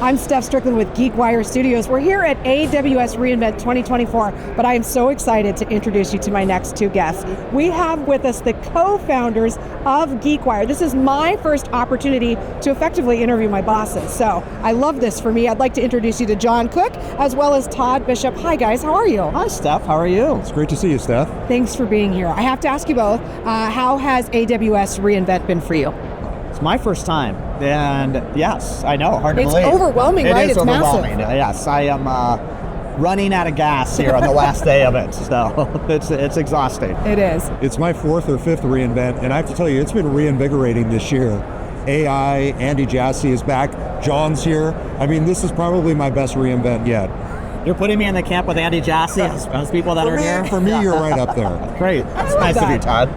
I'm Steph Stricklen with GeekWire Studios. We're here at AWS reInvent 2024, but I am so excited to introduce you to my next two guests. We have with us the co-founders of GeekWire. This is my first opportunity to effectively interview my bosses, so I love this for me. I'd like to introduce you to John Cook, as well as Todd Bishop. Hi guys, how are you? Hi Steph, how are you? It's great to see you, Steph. Thanks for being here. I have to ask you both, how has AWS reInvent been for you? It's my first time, and yes, I know, hard to believe. It's overwhelming, right? It's overwhelming. Massive. Yes, I am running out of gas here on the last day of it, so it's exhausting. It is. It's my fourth or fifth reInvent, and I have to tell you, it's been reinvigorating this year. AI, Andy Jassy is back, John's here. I mean, this is probably my best reInvent yet. You're putting me in the camp with Andy Jassy as people that are here? For me, you're right up there. Great. That's nice of you, Todd.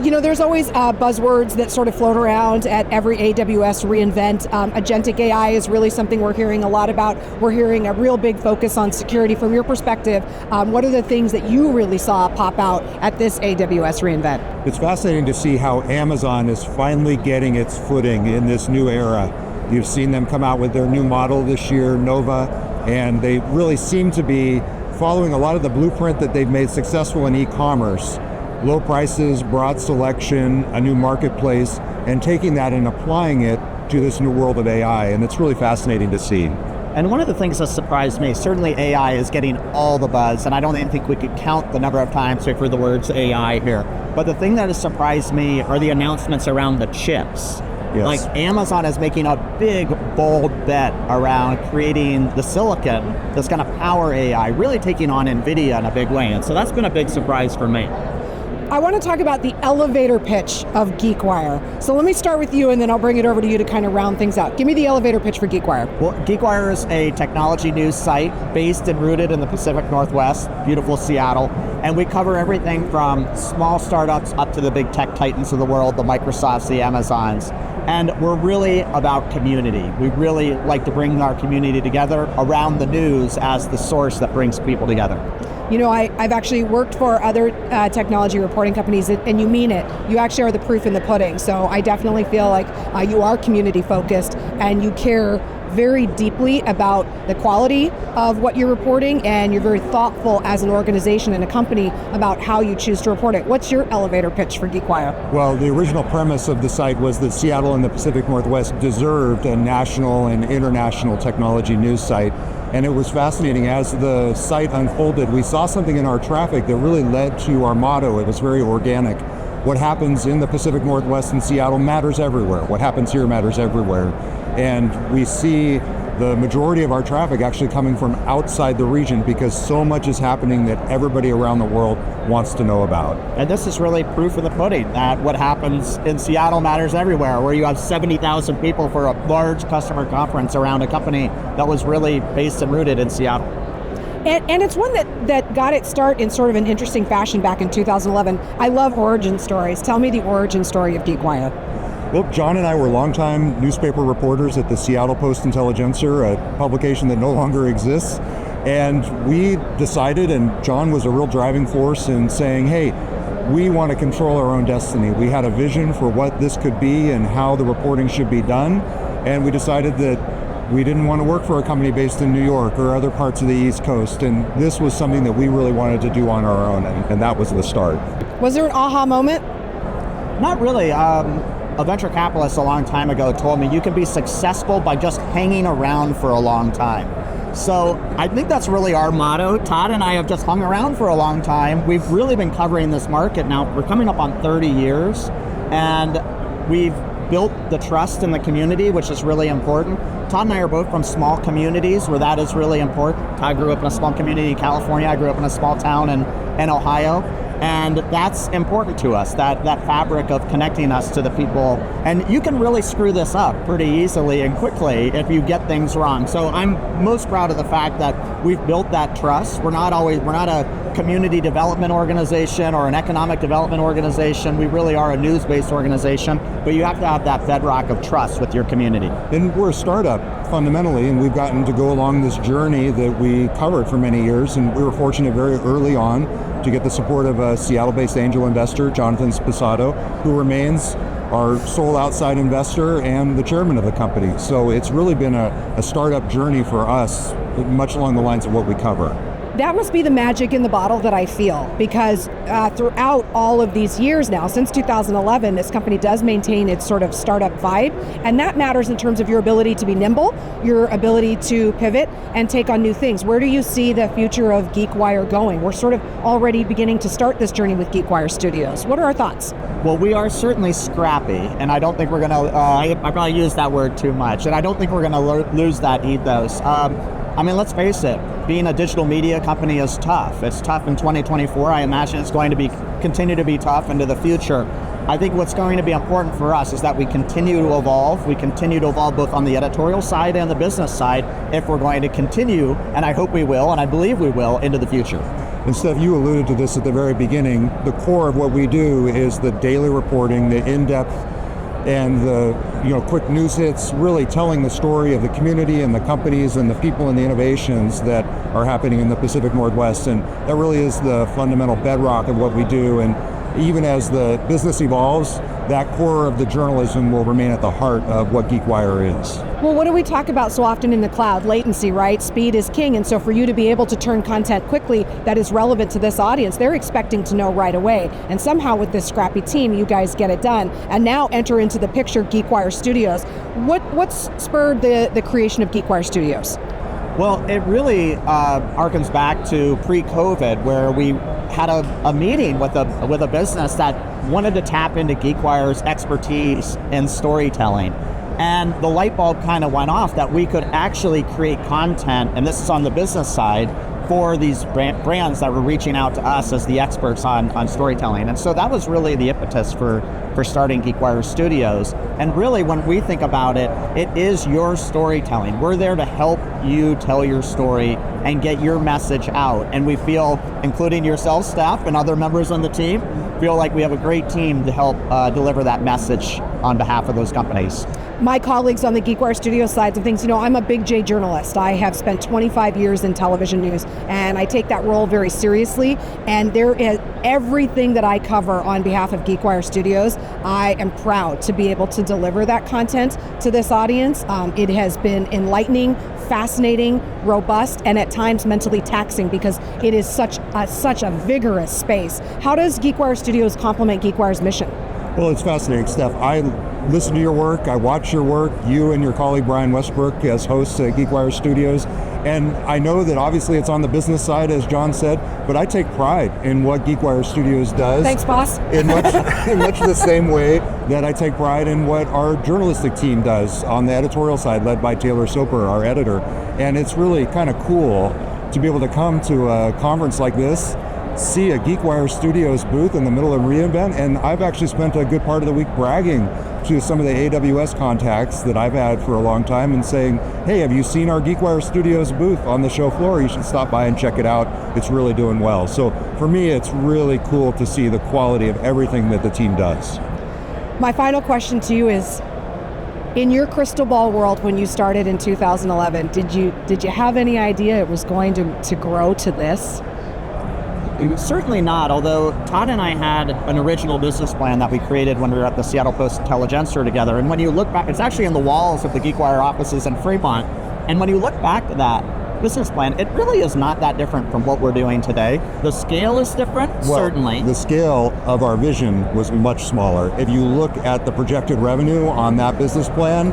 You know, there's always buzzwords that sort of float around at every AWS reInvent. Agentic AI is really something we're hearing a lot about. We're hearing a real big focus on security. From your perspective, what are the things that you really saw pop out at this AWS reInvent? It's fascinating to see how Amazon is finally getting its footing in this new era. You've seen them come out with their new model this year, Nova, and they really seem to be following a lot of the blueprint that they've made successful in e-commerce. Low prices, broad selection, a new marketplace, and taking that and applying it to this new world of AI, and it's really fascinating to see. And one of the things that surprised me, certainly AI is getting all the buzz, and I don't even think we could count the number of times we've heard the words AI here. But the thing that has surprised me are the announcements around the chips. Yes. Like Amazon is making a big, bold bet around creating the silicon that's going to power AI, really taking on NVIDIA in a big way. And so that's been a big surprise for me. I want to talk about the elevator pitch of GeekWire. So let me start with you, and then I'll bring it over to you to kind of round things out. Give me the elevator pitch for GeekWire. Well, GeekWire is a technology news site based and rooted in the Pacific Northwest, beautiful Seattle, and we cover everything from small startups up to the big tech titans of the world, the Microsofts, the Amazons. And we're really about community. We really like to bring our community together around the news as the source that brings people together. You know, I've actually worked for other technology reporting companies, and you mean it. You actually are the proof in the pudding. So I definitely feel like you are community focused and you care very deeply about the quality of what you're reporting, and you're very thoughtful as an organization and a company about how you choose to report it. What's your elevator pitch for GeekWire? Well, the original premise of the site was that Seattle and the Pacific Northwest deserved a national and international technology news site. And it was fascinating. As the site unfolded, we saw something in our traffic that really led to our motto. It was very organic. What happens in the Pacific Northwest and Seattle matters everywhere. What happens here matters everywhere. And we see the majority of our traffic actually coming from outside the region because so much is happening that everybody around the world wants to know about. And this is really proof of the pudding that what happens in Seattle matters everywhere, where you have 70,000 people for a large customer conference around a company that was really based and rooted in Seattle. And it's one that got its start in sort of an interesting fashion back in 2011. I love origin stories. Tell me the origin story of GeekWire. Well, John and I were longtime newspaper reporters at the Seattle Post-Intelligencer, a publication that no longer exists. And we decided, and John was a real driving force in saying, hey, we want to control our own destiny. We had a vision for what this could be and how the reporting should be done. And we decided that we didn't want to work for a company based in New York or other parts of the East Coast. And this was something that we really wanted to do on our own. And that was the start. Was there an aha moment? Not really. A venture capitalist a long time ago told me you can be successful by just hanging around for a long time. So I think that's really our motto. Todd and I have just hung around for a long time. We've really been covering this market now. We're coming up on 30 years, and we've built the trust in the community, which is really important. Todd and I are both from small communities where that is really important. Todd grew up in a small community in California. I grew up in a small town in Ohio. And that's important to us, that fabric of connecting us to the people. And you can really screw this up pretty easily and quickly if you get things wrong. So I'm most proud of the fact that we've built that trust. We're not a community development organization or an economic development organization. We really are a news-based organization, but you have to have that bedrock of trust with your community. And we're a startup fundamentally, and we've gotten to go along this journey that we covered for many years, and we were fortunate very early on to get the support of a Seattle-based angel investor, Jonathan Sposato, who remains our sole outside investor and the chairman of the company. So it's really been a startup journey for us, much along the lines of what we cover. That must be the magic in the bottle that I feel, because throughout all of these years now, since 2011, this company does maintain its sort of startup vibe, and that matters in terms of your ability to be nimble, your ability to pivot and take on new things. Where do you see the future of GeekWire going? We're sort of already beginning to start this journey with GeekWire Studios. What are our thoughts? Well, we are certainly scrappy, and I don't think we're going to, I probably use that word too much, and I don't think we're going to lose that ethos. I mean, let's face it, being a digital media company is tough. It's tough in 2024. I imagine it's going to continue to be tough into the future. I think what's going to be important for us is that we continue to evolve. We continue to evolve both on the editorial side and the business side if we're going to continue, and I hope we will, and I believe we will, into the future. And Steph, you alluded to this at the very beginning. The core of what we do is the daily reporting, the in-depth and the quick news hits, really telling the story of the community and the companies and the people and the innovations that are happening in the Pacific Northwest. And that really is the fundamental bedrock of what we do. And even as the business evolves, that core of the journalism will remain at the heart of what GeekWire is. Well, what do we talk about so often in the cloud? Latency, right? Speed is king. And so for you to be able to turn content quickly that is relevant to this audience, they're expecting to know right away. And somehow with this scrappy team, you guys get it done. And now enter into the picture GeekWire Studios. What's spurred the creation of GeekWire Studios? Well, it really harkens back to pre-COVID, where we had a meeting with a business that wanted to tap into GeekWire's expertise in storytelling. And the light bulb kind of went off that we could actually create content, and this is on the business side, for these brands that were reaching out to us as the experts on storytelling. And so that was really the impetus for starting GeekWire Studios. And really, when we think about it, it is your storytelling. We're there to help you tell your story and get your message out. And we feel, including yourself, Steph, and other members on the team, feel like we have a great team to help deliver that message on behalf of those companies. My colleagues on the GeekWire Studio sides of things, I'm a big J journalist. I have spent 25 years in television news, and I take that role very seriously. And there is everything that I cover on behalf of GeekWire Studios. I am proud to be able to deliver that content to this audience. It has been enlightening, fascinating, robust, and at times mentally taxing because it is such a vigorous space. How does GeekWire Studios complement GeekWire's mission? Well, it's fascinating, Steph. I listen to your work, I watch your work, you and your colleague Brian Westbrook as hosts at GeekWire Studios, and I know that obviously it's on the business side, as John said, but I take pride in what GeekWire Studios does. Thanks, boss. In much the same way that I take pride in what our journalistic team does on the editorial side, led by Taylor Soper, our editor. And it's really kind of cool to be able to come to a conference like this, see a GeekWire Studios booth in the middle of reInvent, and I've actually spent a good part of the week bragging to some of the AWS contacts that I've had for a long time and saying, hey, have you seen our GeekWire Studios booth on the show floor? You should stop by and check it out. It's really doing well. So for me, it's really cool to see the quality of everything that the team does. My final question to you is, in your crystal ball world when you started in 2011, did you have any idea it was going to grow to this? Certainly not, although Todd and I had an original business plan that we created when we were at the Seattle Post-Intelligencer together. And when you look back, it's actually in the walls of the GeekWire offices in Fremont. And when you look back to that business plan, it really is not that different from what we're doing today. The scale is different, certainly. The scale of our vision was much smaller. If you look at the projected revenue on that business plan,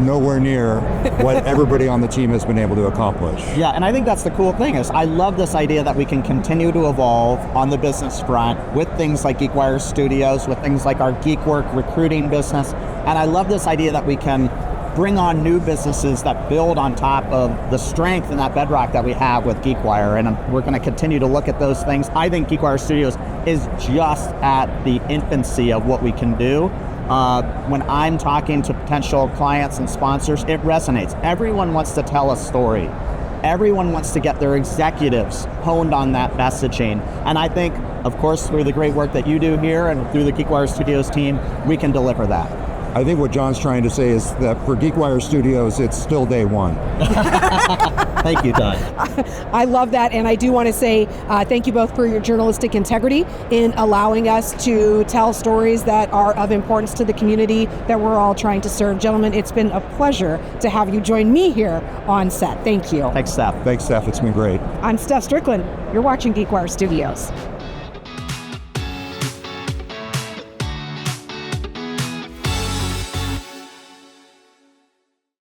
nowhere near what everybody on the team has been able to accomplish. Yeah, and I think that's the cool thing is I love this idea that we can continue to evolve on the business front with things like GeekWire Studios, with things like our GeekWork recruiting business, and I love this idea that we can bring on new businesses that build on top of the strength and that bedrock that we have with GeekWire, and we're going to continue to look at those things. I think GeekWire Studios is just at the infancy of what we can do. When I'm talking to potential clients and sponsors, it resonates. Everyone wants to tell a story. Everyone wants to get their executives honed on that messaging. And I think, of course, through the great work that you do here and through the GeekWire Studios team, we can deliver that. I think what John's trying to say is that for GeekWire Studios, it's still day one. Thank you, Todd. I love that, and I do want to say thank you both for your journalistic integrity in allowing us to tell stories that are of importance to the community that we're all trying to serve. Gentlemen, it's been a pleasure to have you join me here on set. Thank you. Thanks, Steph. Thanks, Steph. It's been great. I'm Steph Stricklen. You're watching GeekWire Studios.